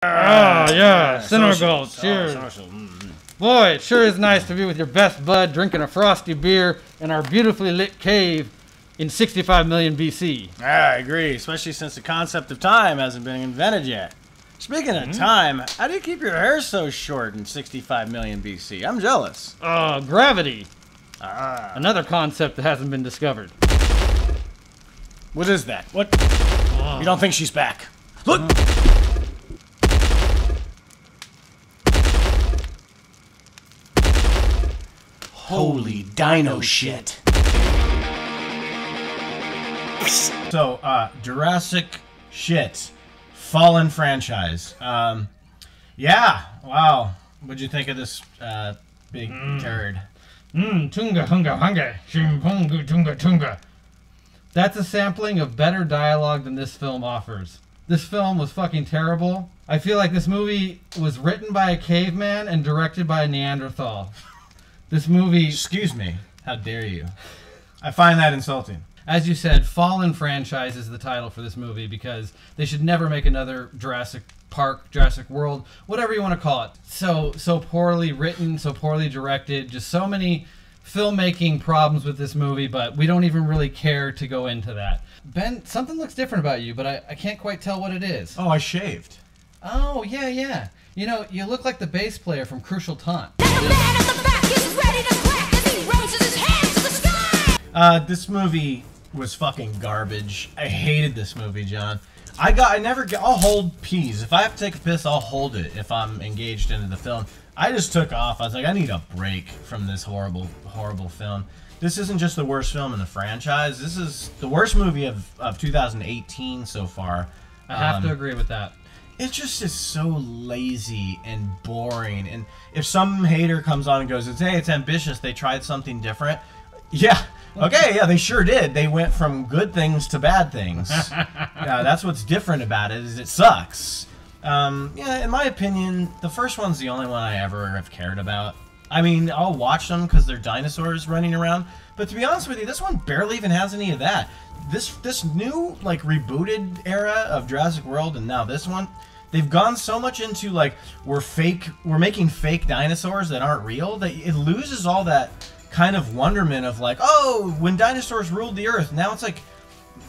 yeah, Cinema Gulp. Cheers. Social. Boy, it sure is nice to be with your best bud drinking a frosty beer in our beautifully lit cave in 65 million BC. I agree, especially since the concept of time hasn't been invented yet. Speaking of time, how do you keep your hair so short in 65 million BC? I'm jealous. Gravity. Another concept that hasn't been discovered. What is that? What? You don't think she's back? Look! Holy dino shit. So, Jurassic shit. Fallen franchise. Yeah, wow. What'd you think of this big turd? Tunga hunga hunga. Shimpongu tunga tunga. That's a sampling of better dialogue than this film offers. This film was fucking terrible. I feel like this movie was written by a caveman and directed by a Neanderthal. This movie... Excuse me. How dare you? I find that insulting. As you said, Fallen franchise is the title for this movie because they should never make another Jurassic Park, Jurassic World, whatever you want to call it. So poorly written, so poorly directed, just so many filmmaking problems with this movie, but we don't even really care to go into that. Ben, something looks different about you, but I can't quite tell what it is. Oh, I shaved. Oh, yeah. You know, you look like the bass player from Crucial Taunt. This movie was fucking garbage. I hated this movie, John. I'll hold peas. If I have to take a piss, I'll hold it if I'm engaged into the film. I just took off. I was like, I need a break from this horrible, horrible film. This isn't just the worst film in the franchise. This is the worst movie of 2018 so far. I have to agree with that. It just is so lazy and boring. And if some hater comes on and goes, hey, it's ambitious, they tried something different. Yeah. Okay, yeah, they sure did. They went from good things to bad things. That's what's different about it, is it sucks. Yeah, in my opinion, the first one's the only one I ever have cared about. I mean, I'll watch them because they're dinosaurs running around, but to be honest with you, this one barely even has any of that. This new, like, rebooted era of Jurassic World, and now this one, they've gone so much into, like, we're making fake dinosaurs that aren't real, that it loses all that kind of wonderment of, like, oh, when dinosaurs ruled the earth. Now it's like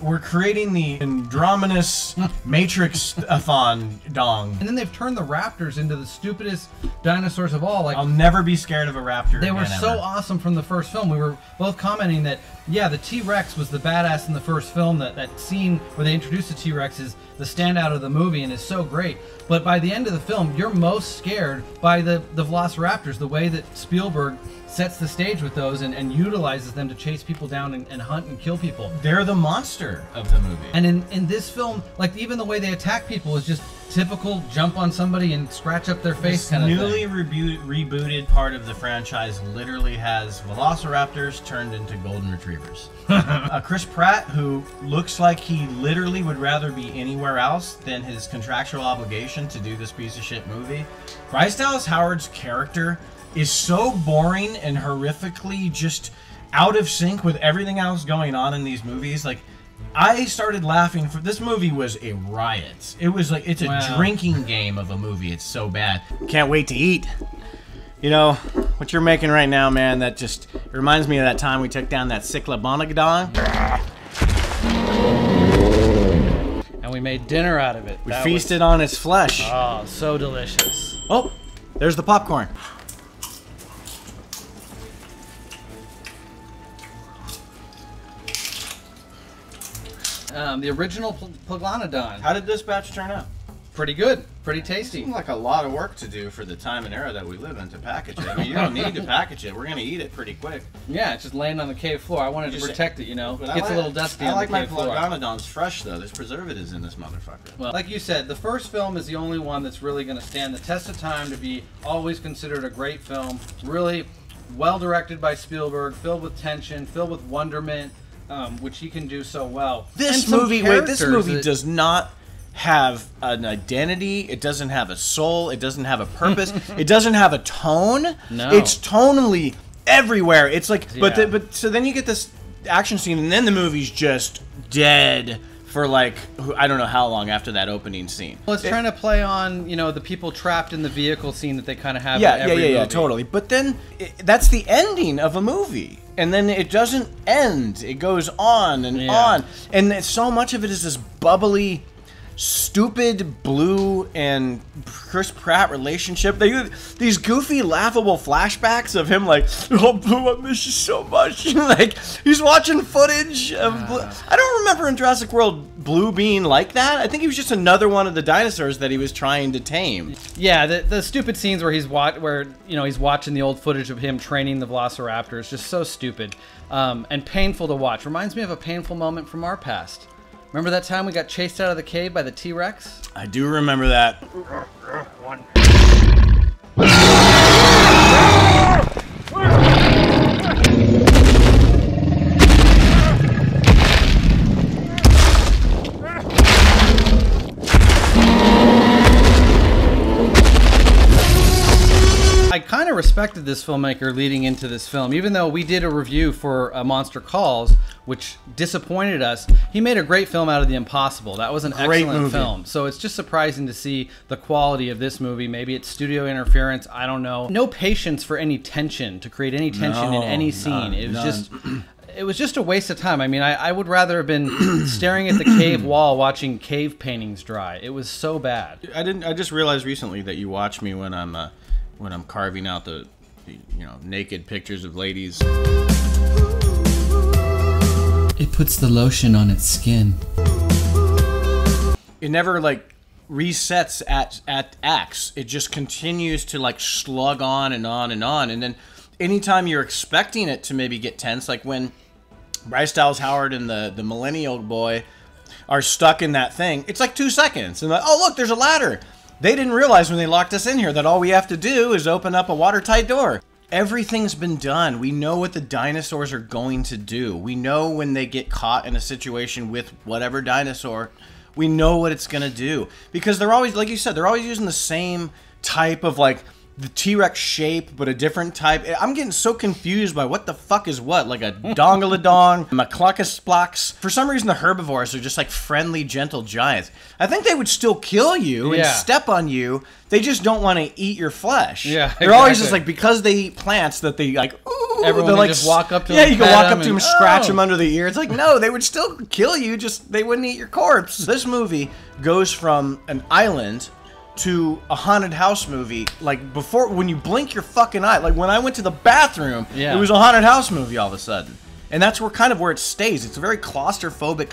we're creating the Andromenous Matrix-a-thon dong. And then they've turned the raptors into the stupidest dinosaurs of all. Like, I'll never be scared of a raptor. They were so awesome from the first film. We were both commenting that, yeah, the T-Rex was the badass in the first film. That scene where they introduced the T-Rex is the standout of the movie and is so great. But by the end of the film, you're most scared by the Velociraptors, the way that Spielberg sets the stage with those and utilizes them to chase people down and hunt and kill people. They're the monster of the movie. And in this film, like, even the way they attack people is just typical jump on somebody and scratch up their face kind of thing. Newly rebooted part of the franchise literally has Velociraptors turned into golden retrievers. Chris Pratt, who looks like he literally would rather be anywhere else than his contractual obligation to do this piece of shit movie. Bryce Dallas Howard's character is so boring and horrifically just out of sync with everything else going on in these movies. Like, I started laughing for this movie was a riot. It was like, it's a drinking game of a movie. It's so bad. Can't wait to eat. You know, what you're making right now, man, that just reminds me of that time we took down that Cyclobonodon. And we made dinner out of it. We feasted on its flesh. Oh, so delicious. Oh, there's the popcorn. The original Pleuronodon. How did this batch turn out? Pretty good. Pretty tasty. Seemed like a lot of work to do for the time and era that we live in to package it. I mean, you don't need to package it. We're going to eat it pretty quick. Yeah, it's just laying on the cave floor. I wanted to protect it, you know. It gets a little dusty on the cave floor. I like my Pleuronodons fresh, though. There's preservatives in this motherfucker. Well, like you said, the first film is the only one that's really going to stand the test of time to be always considered a great film. Really well directed by Spielberg, filled with tension, filled with wonderment, which he can do so well. This movie does not have an identity. It doesn't have a soul. It doesn't have a purpose. It doesn't have a tone. No. It's tonally everywhere. It's like, but so then you get this action scene, and then the movie's just dead, for like, I don't know how long after that opening scene. Well, it's trying to play on, you know, the people trapped in the vehicle scene that they kind of have in every movie. Totally. But then that's the ending of a movie. And then it doesn't end. It goes on and on. And so much of it is this bubbly, stupid Blue and Chris Pratt relationship. They these goofy, laughable flashbacks of him like, "Oh, Blue, I miss you so much." Like he's watching footage of Blue. I don't remember in Jurassic World Blue being like that. I think he was just another one of the dinosaurs that he was trying to tame. Yeah, the stupid scenes where he's watching the old footage of him training the Velociraptors, just so stupid and painful to watch. Reminds me of a painful moment from our past. Remember that time we got chased out of the cave by the T-Rex? I do remember that. I kind of respected this filmmaker leading into this film. Even though we did a review for Monster Calls, which disappointed us, he made a great film out of the impossible. That was an excellent film. So it's just surprising to see the quality of this movie. Maybe it's studio interference. I don't know. No patience for any tension, to create any tension in any scene. It was just a waste of time. I mean, I would rather have been staring at the cave wall watching cave paintings dry. It was so bad. I just realized recently that you watch me when I'm carving out the naked pictures of ladies. It puts the lotion on its skin. It never like resets at acts. It just continues to like slug on and on and on. And then anytime you're expecting it to maybe get tense, like when Bryce Dallas Howard and the millennial boy are stuck in that thing, it's like 2 seconds. And like, oh look, there's a ladder. They didn't realize when they locked us in here that all we have to do is open up a watertight door. Everything's been done. We know what the dinosaurs are going to do. We know when they get caught in a situation with whatever dinosaur, we know what it's going to do. Because they're always, like you said, they're always using the same type of like the T-Rex shape, but a different type. I'm getting so confused by what the fuck is what. Like a dongaladong, maclocusplax. For some reason, the herbivores are just like friendly, gentle giants. I think they would still kill you and step on you. They just don't want to eat your flesh. Yeah, they're always just like, because they eat plants, that they like, ooh. Everyone like, just walk up to them. Yeah, you can walk up to them and scratch them under the ear. It's like, no, they would still kill you, just they wouldn't eat your corpse. This movie goes from an island to a haunted house movie, like before, when you blink your fucking eye. Like when I went to the bathroom, it was a haunted house movie all of a sudden. And that's where it stays. It's a very claustrophobic,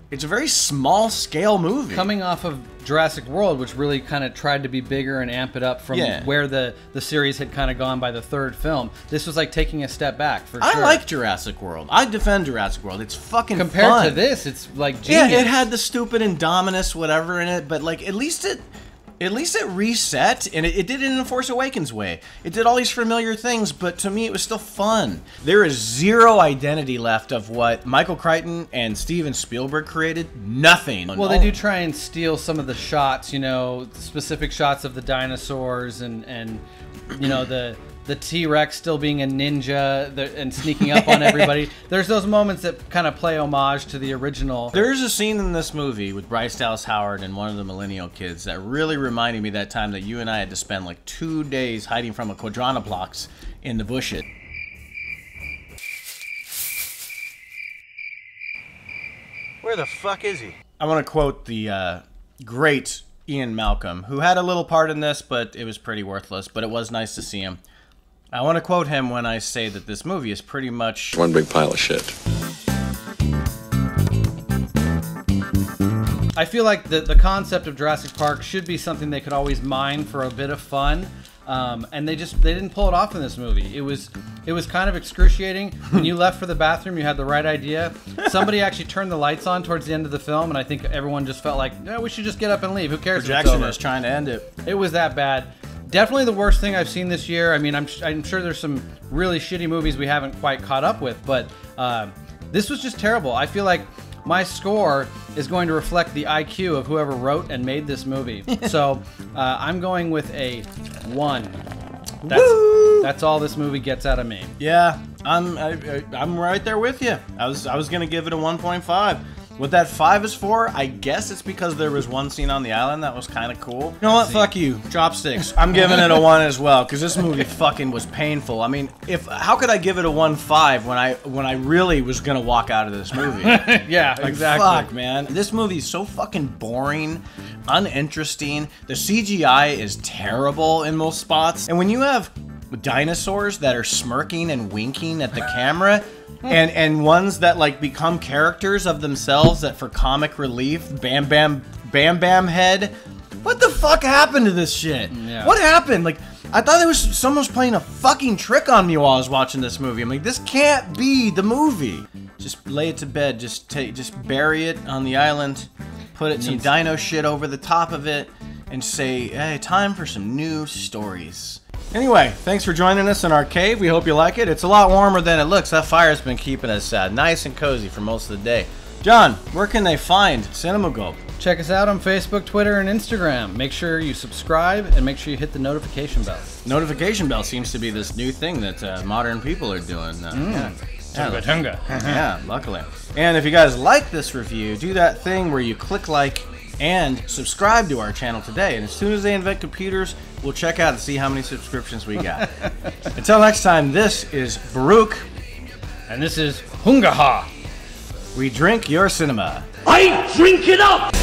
it's a very small scale movie. Coming off of Jurassic World, which really kind of tried to be bigger and amp it up from where the series had kind of gone by the third film, this was like taking a step back for sure. I like Jurassic World. I defend Jurassic World. It's fucking compared fun. to this, it's like genius. Yeah, it had the stupid Indominus whatever in it, but like at least it reset, and it did it in a Force Awakens way. It did all these familiar things, but to me it was still fun. There is zero identity left of what Michael Crichton and Steven Spielberg created. Nothing. Well, they do try and steal some of the shots, you know, specific shots of the dinosaurs and you know, the T-Rex still being a ninja and sneaking up on everybody. There's those moments that kind of play homage to the original. There's a scene in this movie with Bryce Dallas Howard and one of the millennial kids that really reminded me that time that you and I had to spend like 2 days hiding from a quadranoplox in the bushes. Where the fuck is he? I want to quote the great Ian Malcolm, who had a little part in this, but it was pretty worthless, but it was nice to see him. I want to quote him when I say that this movie is pretty much one big pile of shit. I feel like the concept of Jurassic Park should be something they could always mine for a bit of fun, and they didn't pull it off in this movie. It was kind of excruciating. When you left for the bathroom, you had the right idea. Somebody actually turned the lights on towards the end of the film, and I think everyone just felt like, we should just get up and leave. Who cares? Projection is trying to end it. It was that bad. Definitely the worst thing I've seen this year. I mean, I'm sure there's some really shitty movies we haven't quite caught up with, but this was just terrible. I feel like my score is going to reflect the IQ of whoever wrote and made this movie. So I'm going with a 1. That's all this movie gets out of me. Yeah, I'm right there with you. I was gonna give it a 1.5. What that 5 is for, I guess it's because there was one scene on the island that was kind of cool. You know what? Fuck you. Chopsticks. I'm giving it a 1 as well, because this movie fucking was painful. I mean, how could I give it a 1.5 when I really was gonna walk out of this movie? Yeah, like, exactly. Fuck, man. This movie is so fucking boring, uninteresting. The CGI is terrible in most spots. And when you have dinosaurs that are smirking and winking at the camera, and ones that like become characters of themselves that for comic relief, Bam Bam Head. What the fuck happened to this shit? Yeah. What happened? Like, I thought someone was playing a fucking trick on me while I was watching this movie. I'm like, this can't be the movie. Just lay it to bed. Just bury it on the island. Put some dino shit over the top of it, and say, hey, time for some new stories. Anyway, thanks for joining us in our cave. We hope you like it. It's a lot warmer than it looks. That fire's been keeping us nice and cozy for most of the day. John, where can they find Cinema Gulp? Check us out on Facebook, Twitter, and Instagram. Make sure you subscribe and make sure you hit the notification bell. Notification bell seems to be this new thing that modern people are doing. Tunga. Yeah, luckily. And if you guys like this review, do that thing where you click like and subscribe to our channel today. And as soon as they invent computers, we'll check out and see how many subscriptions we got. Until next time, this is Baruch. And this is Hungaha. We drink your cinema. I drink it up!